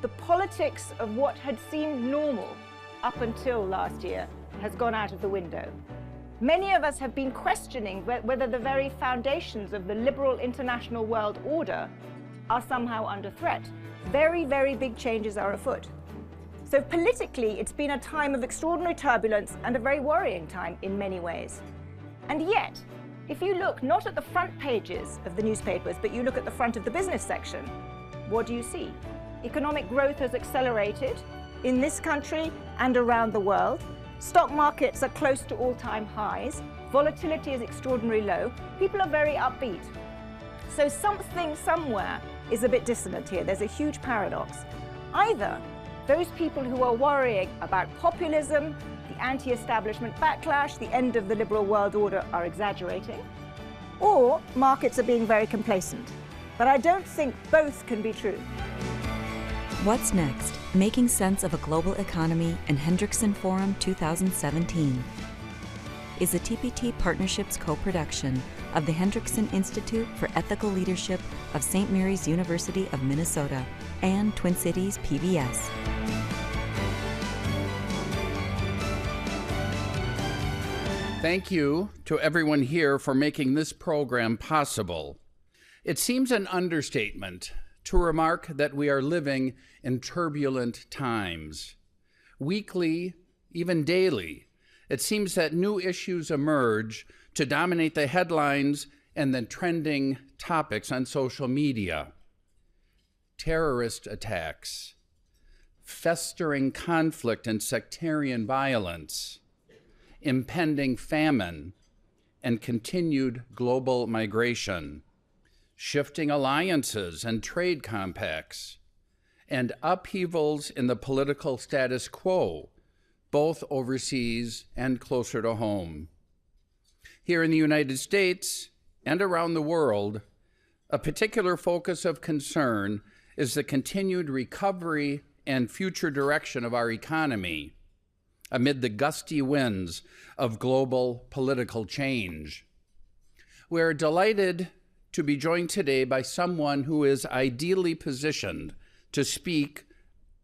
The politics of what had seemed normal up until last year has gone out of the window. Many of us have been questioning whether the very foundations of the liberal international world order are somehow under threat. Very, very big changes are afoot. So politically, it's been a time of extraordinary turbulence and a very worrying time in many ways. And yet, if you look not at the front pages of the newspapers, but you look at the front of the business section, what do you see? Economic growth has accelerated in this country and around the world. Stock markets are close to all-time highs. Volatility is extraordinarily low. People are very upbeat. So something somewhere is a bit dissonant here. There's a huge paradox. Either those people who are worrying about populism, the anti-establishment backlash, the end of the liberal world order are exaggerating, or markets are being very complacent. But I don't think both can be true. What's next? Making Sense of a Global Economy and Hendrickson Forum 2017 is a TPT Partnerships co-production of the Hendrickson Institute for Ethical Leadership of St. Mary's University of Minnesota and Twin Cities PBS. Thank you to everyone here for making this program possible. It seems an understatement to remark that we are living in turbulent times. Weekly, even daily, it seems that new issues emerge to dominate the headlines and the trending topics on social media. Terrorist attacks, festering conflict and sectarian violence, impending famine, and continued global migration, shifting alliances and trade compacts, and upheavals in the political status quo, both overseas and closer to home. Here in the United States and around the world, a particular focus of concern is the continued recovery and future direction of our economy amid the gusty winds of global political change. We are delighted to be joined today by someone who is ideally positioned to speak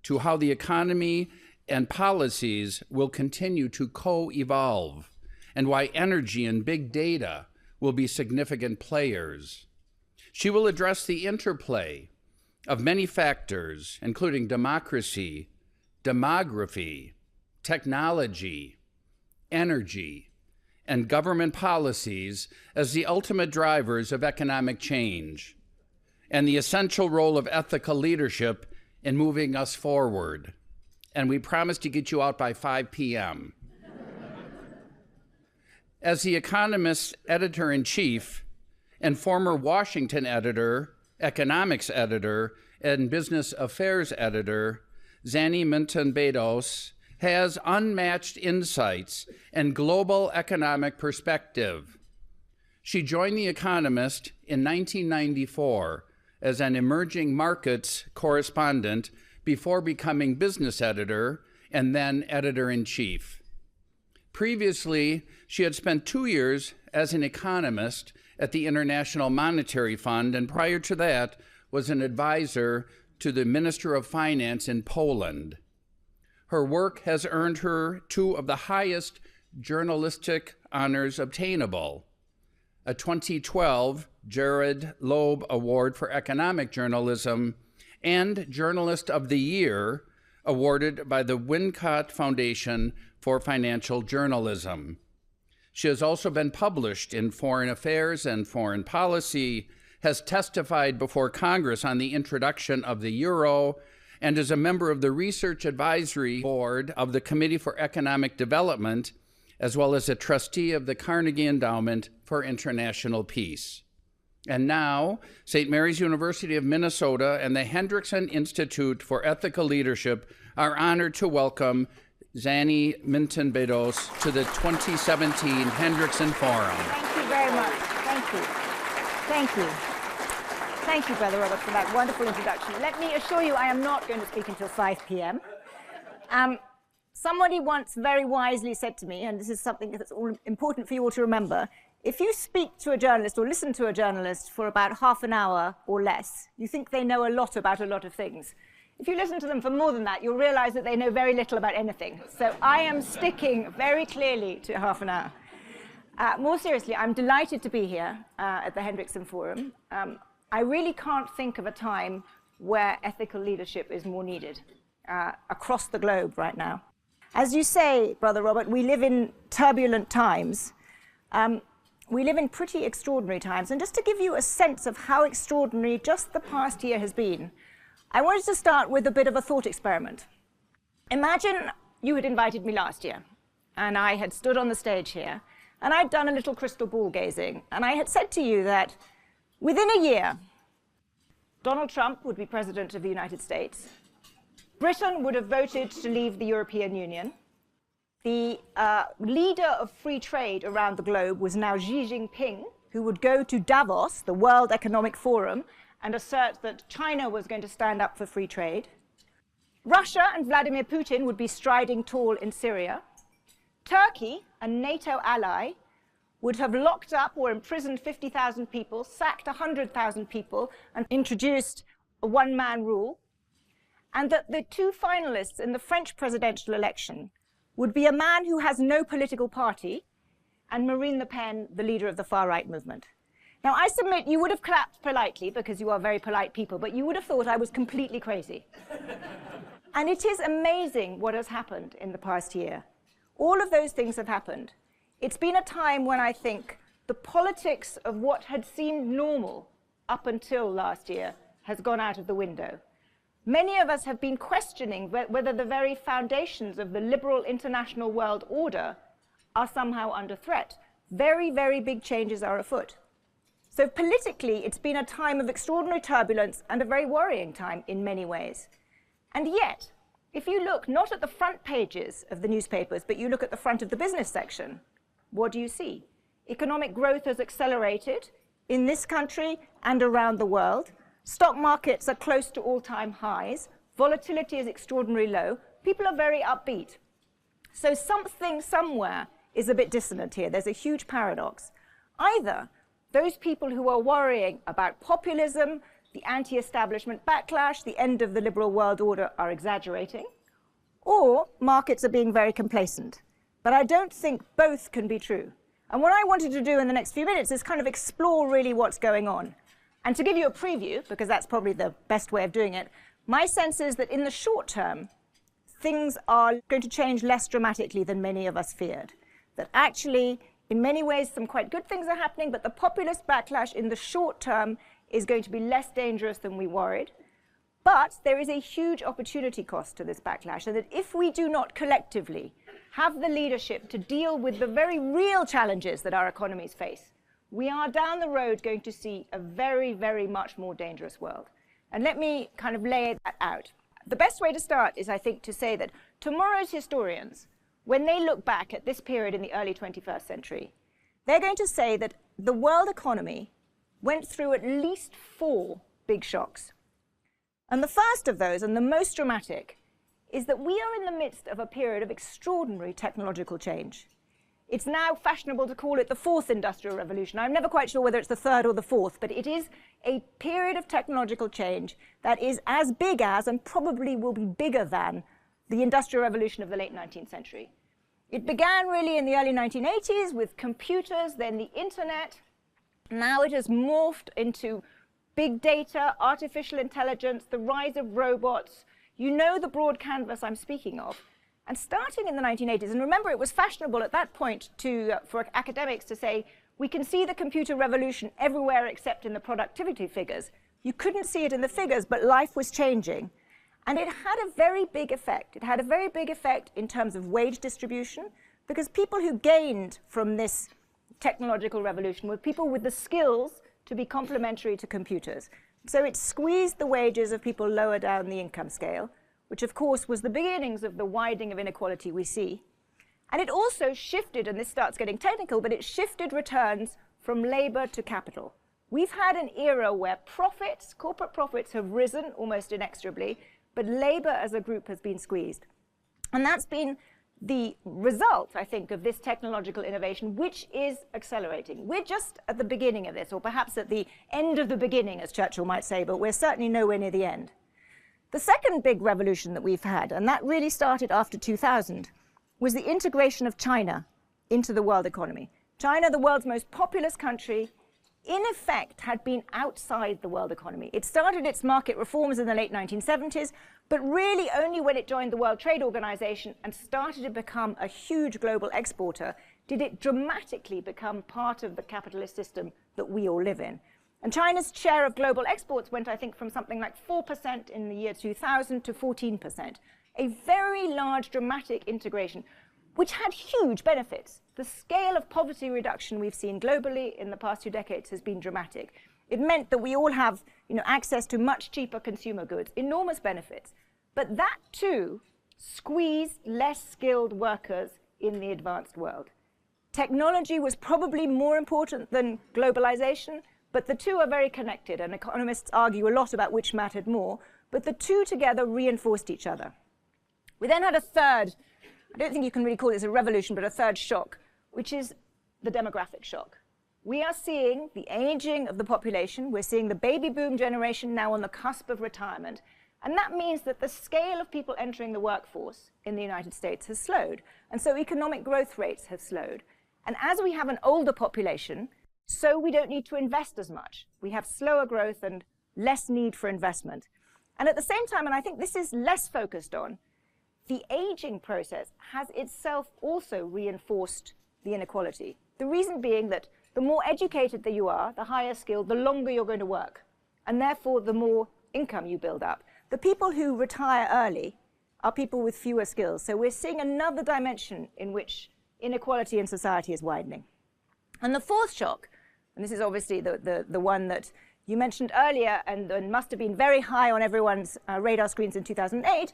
to how the economy and policies will continue to co-evolve and why energy and big data will be significant players. She will address the interplay of many factors, including democracy, demography, technology, energy, and government policies as the ultimate drivers of economic change, and the essential role of ethical leadership in moving us forward. And we promise to get you out by 5 p.m. As the Economist editor-in-chief and former Washington editor, economics editor, and business affairs editor, Zanny Minton Beddoes has unmatched insights and global economic perspective. She joined The Economist in 1994 as an emerging markets correspondent before becoming business editor and then editor-in-chief. Previously, she had spent 2 years as an economist at the International Monetary Fund, and prior to that was an advisor to the Minister of Finance in Poland. Her work has earned her 2 of the highest journalistic honors obtainable: a 2012 Jared Loeb Award for Economic Journalism and Journalist of the Year, awarded by the Wincott Foundation for Financial Journalism. She has also been published in Foreign Affairs and Foreign Policy, has testified before Congress on the introduction of the euro, and is a member of the Research Advisory Board of the Committee for Economic Development, as well as a trustee of the Carnegie Endowment for International Peace. And now, St. Mary's University of Minnesota and the Hendrickson Institute for Ethical Leadership are honored to welcome Zanny Minton Beddoes to the 2017 Hendrickson Forum. Thank you very much. Thank you. Thank you. Thank you, Brother Robert, for that wonderful introduction. Let me assure you I am not going to speak until 5 p.m. Somebody once very wisely said to me, and this is something that's all important for you all to remember, If you speak to a journalist or listen to a journalist for about half an hour or less, you think they know a lot about a lot of things. If you listen to them for more than that, you'll realize that they know very little about anything. So I am sticking very clearly to half an hour. More seriously, I'm delighted to be here at the Hendrickson Forum. I really can't think of a time where ethical leadership is more needed across the globe right now. As you say, Brother Robert, we live in turbulent times. We live in pretty extraordinary times. And just to give you a sense of how extraordinary just the past year has been, I wanted to start with a bit of a thought experiment. Imagine you had invited me last year, and I had stood on the stage here, and I'd done a little crystal ball gazing, and I had said to you that within a year, Donald Trump would be president of the United States, Britain would have voted to leave the European Union, the leader of free trade around the globe was now Xi Jinping, who would go to Davos, the World Economic Forum, and assert that China was going to stand up for free trade. Russia and Vladimir Putin would be striding tall in Syria. Turkey, a NATO ally, would have locked up or imprisoned 50,000 people, sacked 100,000 people, and introduced a one-man rule. And that the two finalists in the French presidential election would be a man who has no political party and Marine Le Pen, the leader of the far-right movement. Now, I submit you would have clapped politely because you are very polite people, but you would have thought I was completely crazy. And it is amazing what has happened in the past year. All of those things have happened. It's been a time when I think the politics of what had seemed normal up until last year has gone out of the window. Many of us have been questioning whether the very foundations of the liberal international world order are somehow under threat. Very, very big changes are afoot. So politically, it's been a time of extraordinary turbulence and a very worrying time in many ways. And yet, if you look not at the front pages of the newspapers, but you look at the front of the business section, what do you see? Economic growth has accelerated in this country and around the world. Stock markets are close to all-time highs. Volatility is extraordinarily low. People are very upbeat. So something somewhere is a bit dissonant here. There's a huge paradox. Either those people who are worrying about populism, the anti-establishment backlash, the end of the liberal world order are exaggerating, or markets are being very complacent. But I don't think both can be true. And what I wanted to do in the next few minutes is kind of explore really what's going on. And to give you a preview, because that's probably the best way of doing it, my sense is that in the short term, things are going to change less dramatically than many of us feared. That actually, in many ways, some quite good things are happening, but the populist backlash in the short term is going to be less dangerous than we worried. But there is a huge opportunity cost to this backlash, and that if we do not collectively have the leadership to deal with the very real challenges that our economies face, we are down the road going to see a very, very much more dangerous world. And let me kind of lay that out. The best way to start is, I think, to say that tomorrow's historians, when they look back at this period in the early 21st century, they're going to say that the world economy went through at least 4 big shocks. And the first of those, and the most dramatic, is that we are in the midst of a period of extraordinary technological change. It's now fashionable to call it the 4th industrial revolution. I'm never quite sure whether it's the 3rd or the 4th, but it is a period of technological change that is as big as, and probably will be bigger than, the industrial revolution of the late 19th century. It began really in the early 1980s with computers, then the internet. Now it has morphed into big data, artificial intelligence, the rise of robots. You know the broad canvas I'm speaking of. And starting in the 1980s, and remember it was fashionable at that point for academics to say, we can see the computer revolution everywhere except in the productivity figures. You couldn't see it in the figures, but life was changing. And it had a very big effect. It had a very big effect in terms of wage distribution, because people who gained from this technological revolution were people with the skills to be complementary to computers. So it squeezed the wages of people lower down the income scale, which of course was the beginnings of the widening of inequality we see. And it also shifted, and this starts getting technical, but it shifted returns from labor to capital. We've had an era where profits, corporate profits, have risen almost inexorably, but labor as a group has been squeezed. And that's been the result, I think, of this technological innovation, which is accelerating. We're just at the beginning of this, or perhaps at the end of the beginning, as Churchill might say, but we're certainly nowhere near the end. The second big revolution that we've had, and that really started after 2000, was the integration of China into the world economy. China, the world's most populous country, in effect had been outside the world economy. It started its market reforms in the late 1970s, but really only when it joined the World Trade Organization and started to become a huge global exporter did it dramatically become part of the capitalist system that we all live in. And China's share of global exports went, I think, from something like 4% in the year 2000 to 14%. A very large, dramatic integration, which had huge benefits. The scale of poverty reduction we've seen globally in the past 2 decades has been dramatic. It meant that we all have, access to much cheaper consumer goods, enormous benefits. But that, too, squeezed less skilled workers in the advanced world. Technology was probably more important than globalization, but the two are very connected, and economists argue a lot about which mattered more, but the two together reinforced each other. We then had a third, I don't think you can really call this a revolution, but a third shock, which is the demographic shock. We are seeing the aging of the population. We're seeing the baby boom generation now on the cusp of retirement. And that means that the scale of people entering the workforce in the United States has slowed. And so economic growth rates have slowed. And as we have an older population, so we don't need to invest as much. We have slower growth and less need for investment. And at the same time, and I think this is less focused on, the aging process has itself also reinforced the inequality. The reason being that the more educated that you are, the higher skilled, the longer you're going to work. And therefore, the more income you build up. The people who retire early are people with fewer skills. So we're seeing another dimension in which inequality in society is widening. And the fourth shock, and this is obviously the one that you mentioned earlier and must have been very high on everyone's radar screens in 2008,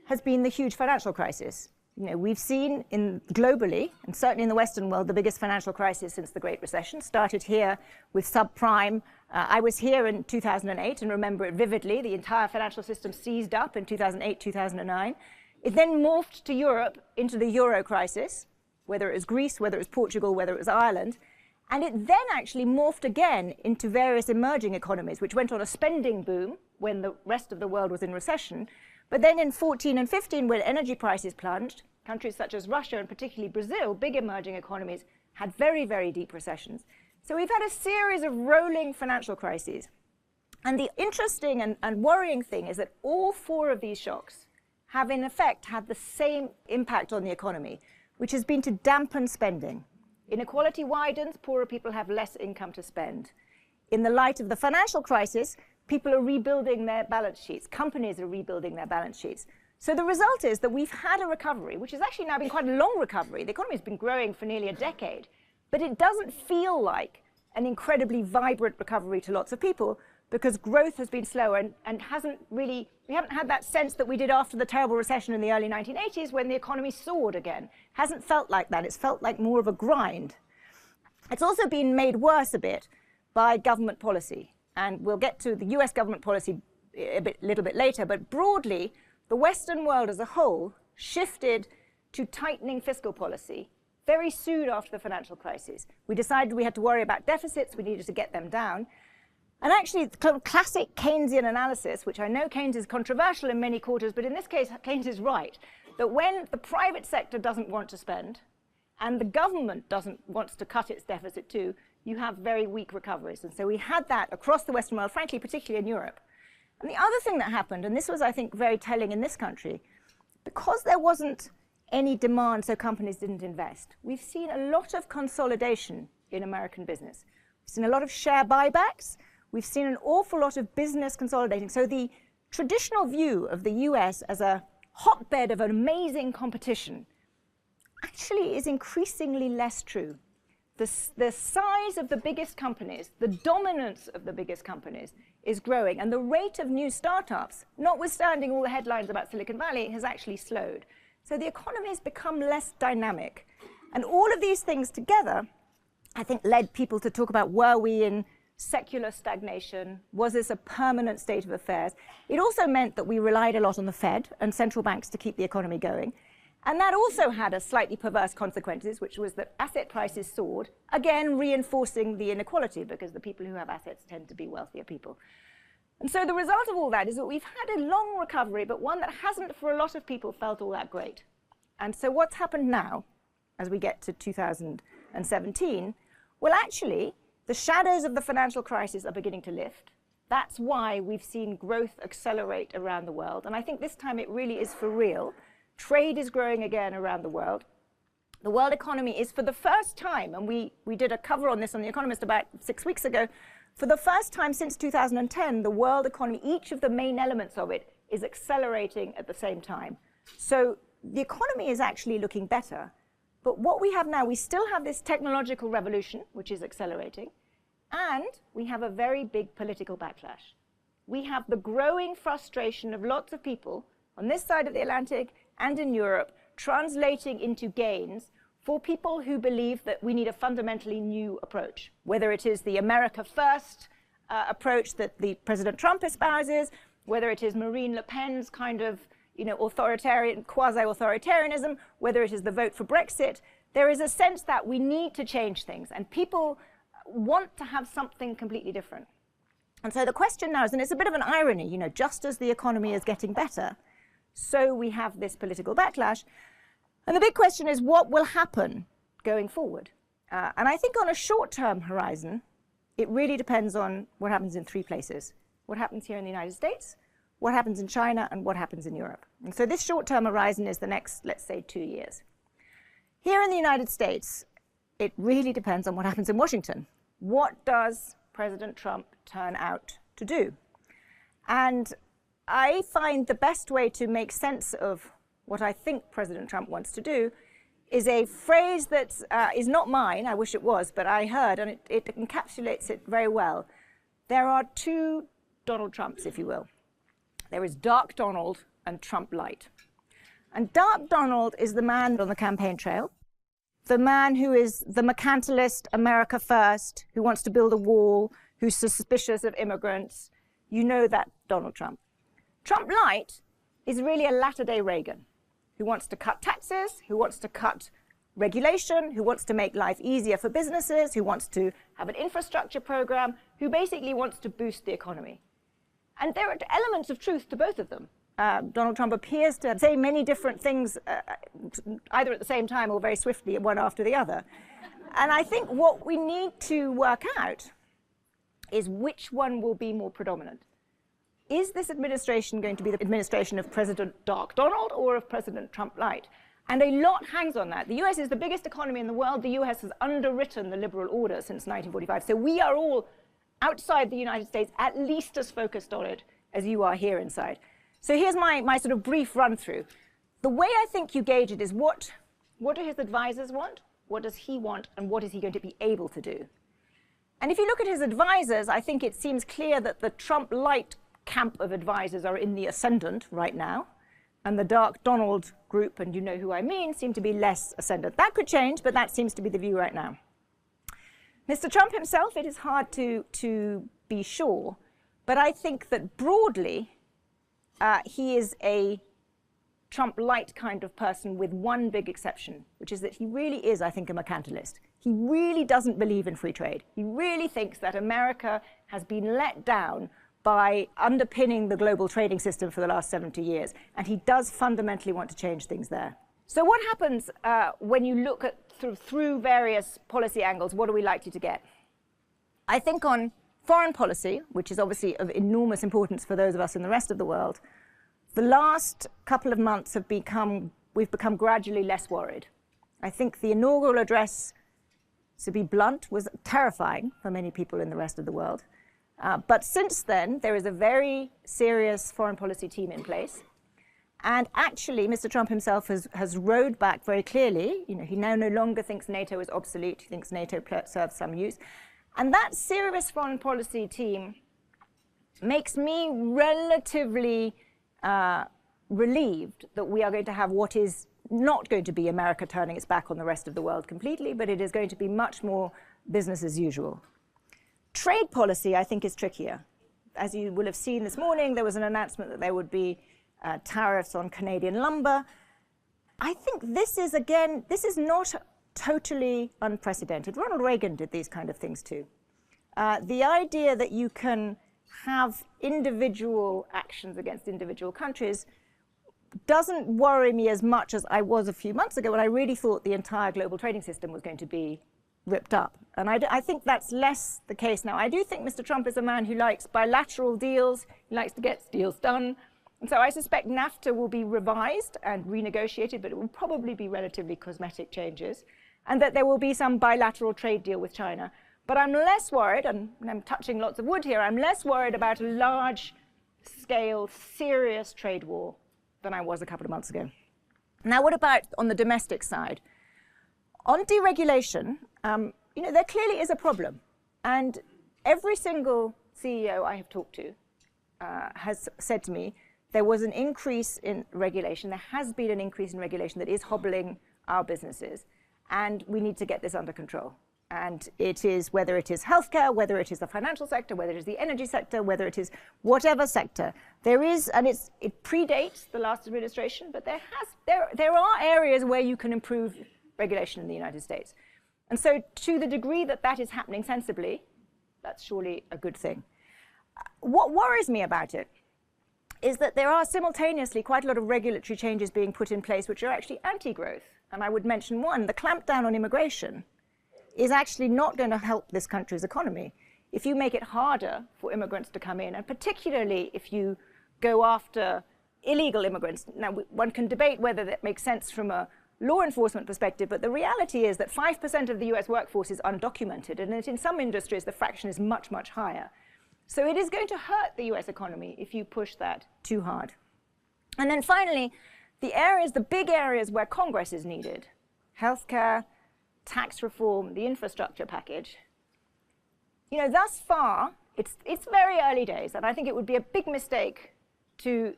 has been the huge financial crisis. We've seen globally, and certainly in the Western world, the biggest financial crisis since the Great Recession. Started here with subprime. I was here in 2008 and remember it vividly. The entire financial system seized up in 2008, 2009. It then morphed to Europe into the euro crisis, whether it was Greece, whether it was Portugal, whether it was Ireland. And it then actually morphed again into various emerging economies, which went on a spending boom when the rest of the world was in recession. But then in 14 and 15, when energy prices plunged, countries such as Russia and particularly Brazil, big emerging economies, had very, very deep recessions. So we've had a series of rolling financial crises. And the interesting and worrying thing is that all four of these shocks have in effect had the same impact on the economy, which has been to dampen spending. Inequality widens, poorer people have less income to spend. In the light of the financial crisis, people are rebuilding their balance sheets. Companies are rebuilding their balance sheets. So the result is that we've had a recovery, which has actually now been quite a long recovery. The economy has been growing for nearly a decade, but it doesn't feel like an incredibly vibrant recovery to lots of people because growth has been slower and we haven't had that sense that we did after the terrible recession in the early 1980s when the economy soared again. Hasn't felt like that. It's felt like more of a grind. It's also been made worse a bit by government policy. And we'll get to the US government policy a little bit later, but broadly, the Western world as a whole shifted to tightening fiscal policy very soon after the financial crisis. We decided we had to worry about deficits, we needed to get them down. And actually, classic Keynesian analysis, which I know Keynes is controversial in many quarters, but in this case, Keynes is right, that when the private sector doesn't want to spend, and the government wants to cut its deficit too, you have very weak recoveries. And so we had that across the Western world, frankly, particularly in Europe. And the other thing that happened, and this was, I think, very telling in this country, because there wasn't any demand, so companies didn't invest, we've seen a lot of consolidation in American business. We've seen a lot of share buybacks. We've seen an awful lot of business consolidating. So the traditional view of the US as a hotbed of amazing competition actually is increasingly less true. The size of the biggest companies, the dominance of the biggest companies is growing, and the rate of new startups, notwithstanding all the headlines about Silicon Valley, has actually slowed. So the economy has become less dynamic. And all of these things together, I think, led people to talk about, were we in secular stagnation? Was this a permanent state of affairs? It also meant that we relied a lot on the Fed and central banks to keep the economy going. And that also had a slightly perverse consequences, which was that asset prices soared, again reinforcing the inequality, because the people who have assets tend to be wealthier people. And so the result of all that is that we've had a long recovery, but one that hasn't, for a lot of people, felt all that great. And so what's happened now, as we get to 2017, well, actually, the shadows of the financial crisis are beginning to lift. That's why we've seen growth accelerate around the world. And I think this time it really is for real. Trade is growing again around the world. The world economy is, for the first time, and we did a cover on this on The Economist about 6 weeks ago, for the first time since 2010, the world economy, each of the main elements of it, is accelerating at the same time. So the economy is actually looking better. But what we have now, we still have this technological revolution, which is accelerating, and we have a very big political backlash. We have the growing frustration of lots of people on this side of the Atlantic and in Europe translating into gains for people who believe that we need a fundamentally new approach, whether it is the America First approach that the President Trump espouses, whether it is Marine Le Pen's kind of authoritarian, quasi-authoritarianism, whether it is the vote for Brexit. There is a sense that we need to change things, and people want to have something completely different. And so the question now is, and it's a bit of an irony, just as the economy is getting better, so we have this political backlash. And the big question is, what will happen going forward? And I think on a short-term horizon, it really depends on what happens in three places. What happens here in the United States, what happens in China, and what happens in Europe. And so this short-term horizon is the next, let's say, 2 years. Here in the United States, it really depends on what happens in Washington. What does President Trump turn out to do? And I find the best way to make sense of what I think President Trump wants to do is a phrase that is not mine, I wish it was, but I heard, and it encapsulates it very well. There are two Donald Trumps, if you will. There is Dark Donald and Trump Light. And Dark Donald is the man on the campaign trail, the man who is the mercantilist, America First, who wants to build a wall, who's suspicious of immigrants. You know that Donald Trump. Trump Light is really a latter-day Reagan, who wants to cut taxes, who wants to cut regulation, who wants to make life easier for businesses, who wants to have an infrastructure program, who basically wants to boost the economy. And there are elements of truth to both of them. Donald Trump appears to say many different things, either at the same time or very swiftly, one after the other. And I think what we need to work out is which one will be more predominant. Is this administration going to be the administration of President Dark Donald or of President Trump Light? And a lot hangs on that. The US is the biggest economy in the world. The US has underwritten the liberal order since 1945. So we are all outside the United States at least as focused on it as you are here inside. So here's my sort of brief run through. The way I think you gauge it is what do his advisors want? What does he want? And what is he going to be able to do? And if you look at his advisors, I think it seems clear that the Trump Light camp of advisors are in the ascendant right now. And the Dark Donald group, and you know who I mean, seem to be less ascendant. That could change, but that seems to be the view right now. Mr. Trump himself, it is hard to be sure, but I think that broadly, he is a Trump Light kind of person with one big exception, which is that he really is, I think, a mercantilist. He really doesn't believe in free trade. He really thinks that America has been let down by underpinning the global trading system for the last 70 years, and he does fundamentally want to change things there. So what happens when you look at through various policy angles? What are we likely to get? I think on foreign policy, which is obviously of enormous importance for those of us in the rest of the world, the last couple of months we've become gradually less worried. I think the inaugural address, to be blunt, was terrifying for many people in the rest of the world. But since then, there is a very serious foreign policy team in place. And actually, Mr. Trump himself has rowed back very clearly. He now no longer thinks NATO is obsolete. He thinks NATO serves some use. And that serious foreign policy team makes me relatively relieved that we are going to have what is not going to be America turning its back on the rest of the world completely, but it is going to be much more business as usual. Trade policy, I think, is trickier. As you will have seen this morning, there was an announcement that there would be tariffs on Canadian lumber. I think this is, again, this is not totally unprecedented. Ronald Reagan did these kind of things too. The idea that you can have individual actions against individual countries doesn't worry me as much as I was a few months ago when I really thought the entire global trading system was going to be ripped up. And I think that's less the case now. I do think Mr. Trump is a man who likes bilateral deals. He likes to get deals done. And so I suspect NAFTA will be revised and renegotiated, but it will probably be relatively cosmetic changes, and that there will be some bilateral trade deal with China. But I'm less worried, and I'm touching lots of wood here, I'm less worried about a large-scale, serious trade war than I was a couple of months ago. Now, what about on the domestic side? On deregulation, you know, there clearly is a problem. And every single CEO I have talked to has said to me, there was an increase in regulation. There has been an increase in regulation that is hobbling our businesses. And we need to get this under control. And it is, whether it is healthcare, whether it is the financial sector, whether it is the energy sector, whether it is whatever sector, there is, and it predates the last administration, but there are areas where you can improve regulation in the United States. And so to the degree that that is happening sensibly, that's surely a good thing. What worries me about it is that there are simultaneously quite a lot of regulatory changes being put in place which are actually anti-growth. And I would mention one, the clampdown on immigration is actually not going to help this country's economy. If you make it harder for immigrants to come in, and particularly if you go after illegal immigrants. Now, one can debate whether that makes sense from a law enforcement perspective, but the reality is that 5% of the US workforce is undocumented, and that in some industries the fraction is much, much higher. So it is going to hurt the US economy if you push that too hard. And then finally, the big areas where Congress is needed, healthcare, tax reform, the infrastructure package. You know, thus far, it's very early days, and I think it would be a big mistake to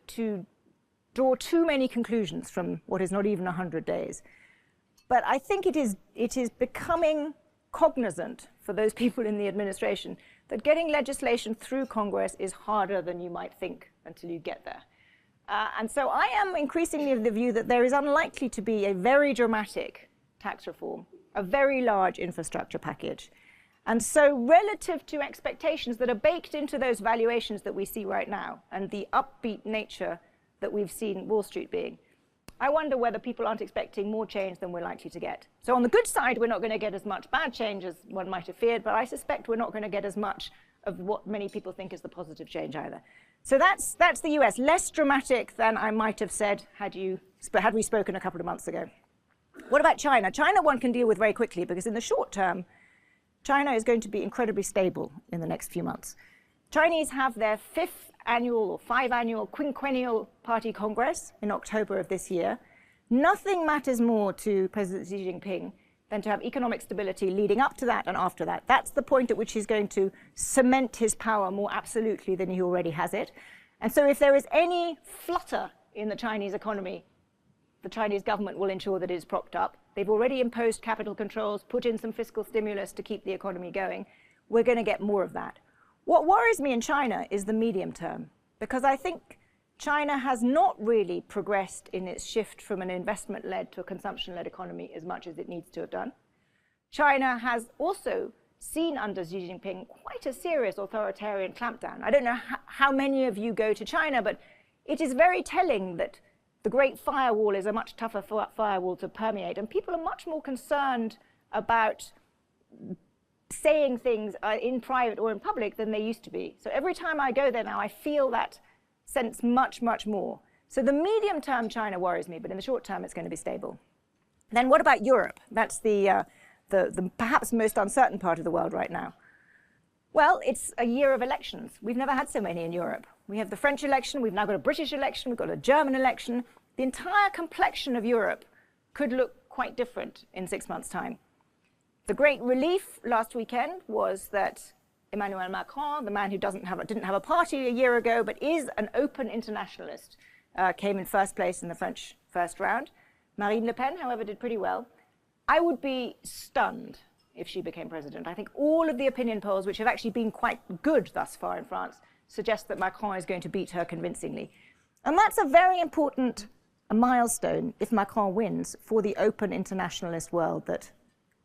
draw too many conclusions from what is not even 100 days. But I think it is becoming cognizant for those people in the administration that getting legislation through Congress is harder than you might think until you get there. And so I am increasingly of the view that there is unlikely to be a very dramatic tax reform, a very large infrastructure package. And so relative to expectations that are baked into those valuations that we see right now and the upbeat nature that we've seen Wall Street being, I wonder whether people aren't expecting more change than we're likely to get. So on the good side, we're not going to get as much bad change as one might have feared, but I suspect we're not going to get as much of what many people think is the positive change either. So that's the US, less dramatic than I might have said had we spoken a couple of months ago. What about China? China one can deal with very quickly because in the short term, China is going to be incredibly stable in the next few months. Chinese have their 5th annual or 5 annual quinquennial party congress in October of this year. Nothing matters more to President Xi Jinping than to have economic stability leading up to that and after that. That's the point at which he's going to cement his power more absolutely than he already has it. And so if there is any flutter in the Chinese economy, the Chinese government will ensure that it is propped up. They've already imposed capital controls, put in some fiscal stimulus to keep the economy going. We're going to get more of that. What worries me in China is the medium term, because I think China has not really progressed in its shift from an investment-led to a consumption-led economy as much as it needs to have done. China has also seen under Xi Jinping quite a serious authoritarian clampdown. I don't know how many of you go to China, but it is very telling that the Great Firewall is a much tougher firewall to permeate, and people are much more concerned about saying things in private or in public than they used to be. So every time I go there now, I feel that sense much, much more. So the medium-term China worries me, but in the short term, it's going to be stable. Then what about Europe? That's the perhaps most uncertain part of the world right now. Well, it's a year of elections. We've never had so many in Europe. We have the French election, we've now got a British election, we've got a German election. The entire complexion of Europe could look quite different in 6 months' time. The great relief last weekend was that Emmanuel Macron, the man who didn't have a party a year ago, but is an open internationalist, came in first place in the French first round. Marine Le Pen, however, did pretty well. I would be stunned if she became president. I think all of the opinion polls, which have actually been quite good thus far in France, suggest that Macron is going to beat her convincingly. And that's a very important a milestone if Macron wins for the open internationalist world that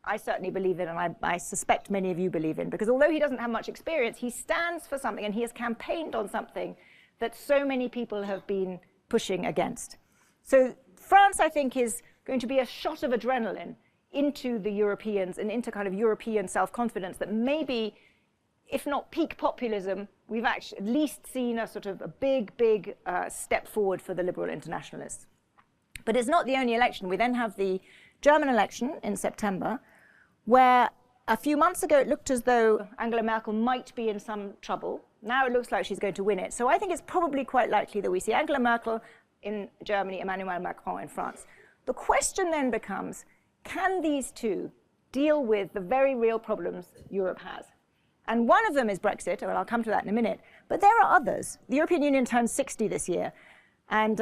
I certainly believe in, and I suspect many of you believe in, because although he doesn't have much experience, he stands for something and he has campaigned on something that so many people have been pushing against. So France, I think, is going to be a shot of adrenaline into the Europeans and into kind of European self-confidence that maybe, if not peak populism, we've actually at least seen a sort of a big step forward for the liberal internationalists. But it's not the only election. We then have the German election in September, where a few months ago it looked as though Angela Merkel might be in some trouble. Now it looks like she's going to win it. So I think it's probably quite likely that we see Angela Merkel in Germany, Emmanuel Macron in France. The question then becomes, can these two deal with the very real problems Europe has? And one of them is Brexit, and I'll come to that in a minute, but there are others. The European Union turns 60 this year, and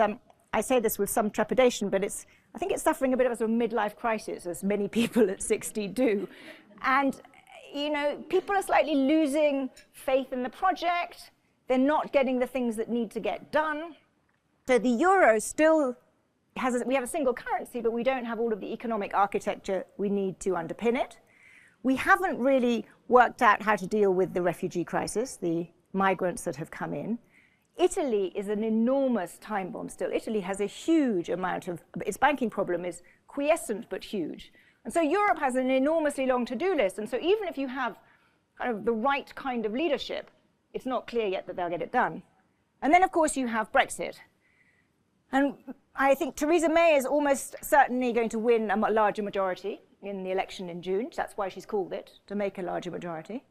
I say this with some trepidation, but I think it's suffering a bit of a sort of midlife crisis, as many people at 60 do. And, you know, people are slightly losing faith in the project. They're not getting the things that need to get done. So the euro still has, we have a single currency, but we don't have all of the economic architecture we need to underpin it. We haven't really worked out how to deal with the refugee crisis, the migrants that have come in. Italy is an enormous time bomb still. Italy has a huge amount of, its banking problem is quiescent but huge. And so Europe has an enormously long to-do list. And so even if you have kind of the right kind of leadership, it's not clear yet that they'll get it done. And then, of course, you have Brexit. And I think Theresa May is almost certainly going to win a larger majority in the election in June. That's why she's called it, to make a larger majority.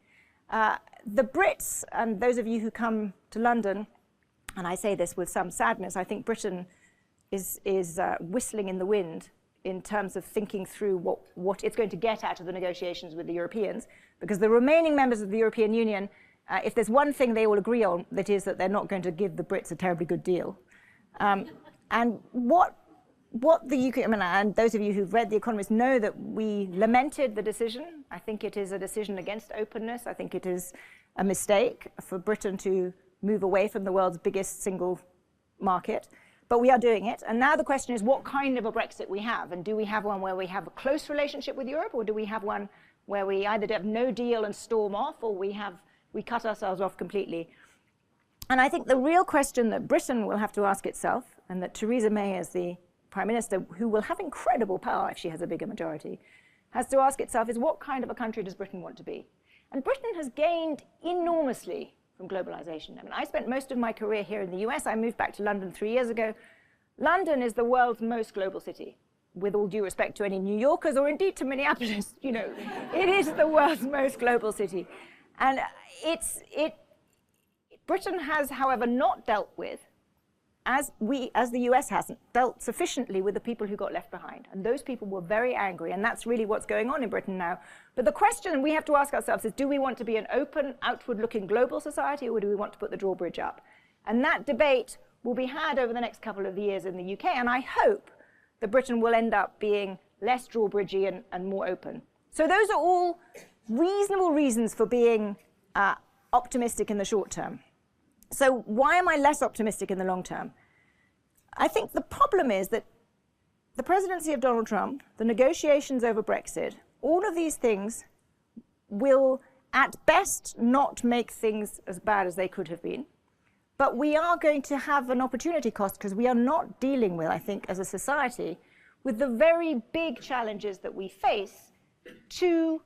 The Brits, and those of you who come to London, and I say this with some sadness, I think Britain is whistling in the wind in terms of thinking through what it's going to get out of the negotiations with the Europeans, because the remaining members of the European Union, if there's one thing they all agree on, that is that they're not going to give the Brits a terribly good deal. And what the UK, I mean, and those of you who've read The Economist know that we lamented the decision. I think it is a decision against openness. I think it is a mistake for Britain to move away from the world's biggest single market. But we are doing it. And now the question is what kind of a Brexit we have. And do we have one where we have a close relationship with Europe, or do we have one where we either have no deal and storm off, or we cut ourselves off completely? And I think the real question that Britain will have to ask itself, and that Theresa May as the Prime Minister, who will have incredible power if she has a bigger majority, has to ask itself is what kind of a country does Britain want to be? And Britain has gained enormously from globalization. I mean, I spent most of my career here in the US. I moved back to London 3 years ago. London is the world's most global city. With all due respect to any New Yorkers or indeed to Minneapolis, you know, it is the world's most global city. And Britain has, however, not dealt with, as the US hasn't, dealt sufficiently with the people who got left behind. And those people were very angry, and that's really what's going on in Britain now. But the question we have to ask ourselves is, do we want to be an open, outward-looking global society, or do we want to put the drawbridge up? And that debate will be had over the next couple of years in the UK, and I hope that Britain will end up being less drawbridgey and more open. So those are all reasonable reasons for being optimistic in the short term. So why am I less optimistic in the long term? I think the problem is that the presidency of Donald Trump, the negotiations over Brexit, all of these things will at best not make things as bad as they could have been. But we are going to have an opportunity cost because we are not dealing with, I think, as a society, with the very big challenges that we face to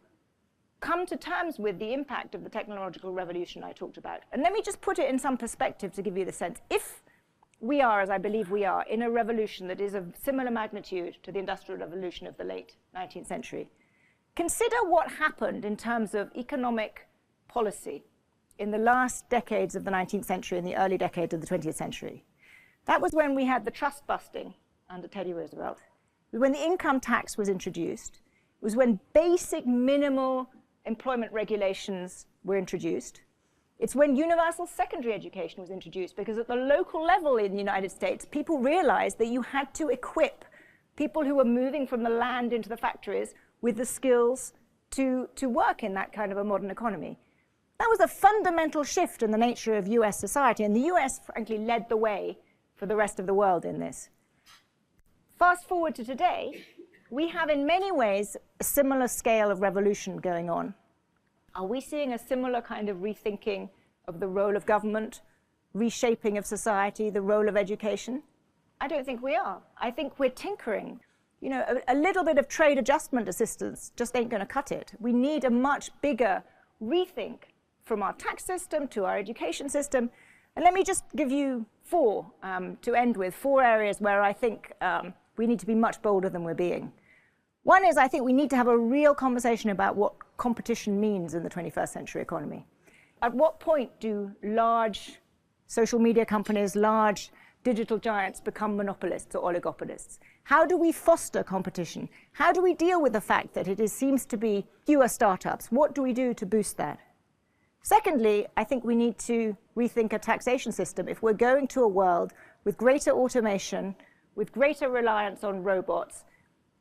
come to terms with the impact of the technological revolution I talked about. And let me just put it in some perspective to give you the sense. If we are, as I believe we are, in a revolution that is of similar magnitude to the Industrial Revolution of the late 19th century, consider what happened in terms of economic policy in the last decades of the 19th century and the early decades of the 20th century. That was when we had the trust busting under Teddy Roosevelt. It was when the income tax was introduced. It was when basic minimal employment regulations were introduced. It's when universal secondary education was introduced, because at the local level in the United States, people realized that you had to equip people who were moving from the land into the factories with the skills to work in that kind of a modern economy. That was a fundamental shift in the nature of US society, and the US, frankly, led the way for the rest of the world in this. Fast forward to today, we have in many ways a similar scale of revolution going on. Are we seeing a similar kind of rethinking of the role of government, reshaping of society, the role of education? I don't think we are. I think we're tinkering. You know, a little bit of trade adjustment assistance just ain't going to cut it. We need a much bigger rethink from our tax system to our education system. And let me just give you four to end with, four areas where I think we need to be much bolder than we're being. One is, I think we need to have a real conversation about what competition means in the 21st century economy. At what point do large social media companies, large digital giants become monopolists or oligopolists? How do we foster competition? How do we deal with the fact that it seems to be fewer startups? What do we do to boost that? Secondly, I think we need to rethink a taxation system. If we're going to a world with greater automation, with greater reliance on robots,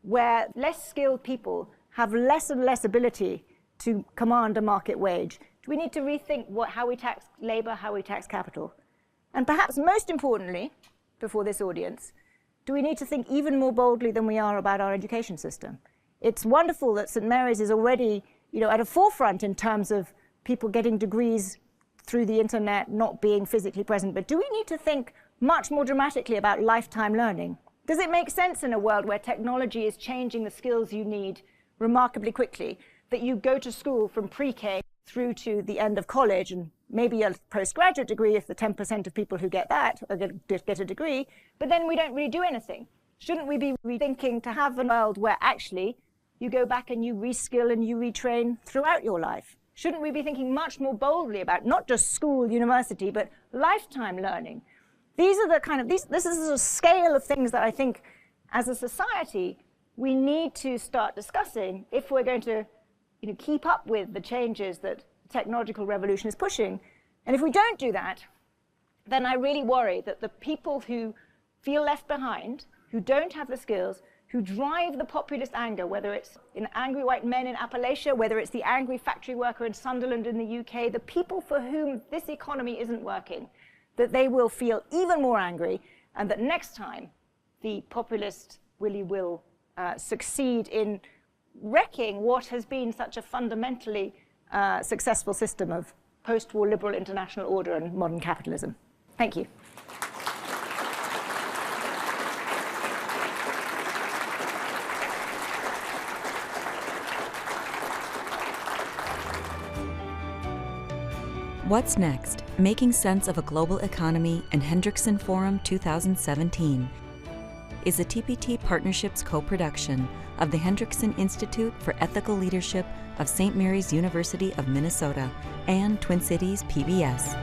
where less skilled people have less and less ability to command a market wage, we need to rethink how we tax labor, how we tax capital. And perhaps most importantly, before this audience, do we need to think even more boldly than we are about our education system? It's wonderful that St. Mary's is already, at a forefront in terms of people getting degrees through the internet, not being physically present. But do we need to think much more dramatically about lifetime learning? Does it make sense in a world where technology is changing the skills you need remarkably quickly, that you go to school from pre-K through to the end of college and maybe a postgraduate degree if the 10% of people who get that get a degree, but then we don't really do anything? Shouldn't we be rethinking to have a world where actually you go back and you reskill and you retrain throughout your life? Shouldn't we be thinking much more boldly about not just school, university, but lifetime learning? These are the this is a scale of things that I think as a society we need to start discussing if we're going to keep up with the changes that the technological revolution is pushing. And if we don't do that, then I really worry that the people who feel left behind, who don't have the skills, who drive the populist anger, whether it's in angry white men in Appalachia, whether it's the angry factory worker in Sunderland in the UK, the people for whom this economy isn't working, that they will feel even more angry, and that next time the populist will succeed in wrecking what has been such a fundamentally successful system of post-war liberal international order and modern capitalism. Thank you. What's Next? Making Sense of a Global Economy and Hendrickson Forum 2017 is a TPT Partnerships co-production of the Hendrickson Institute for Ethical Leadership of St. Mary's University of Minnesota and Twin Cities PBS.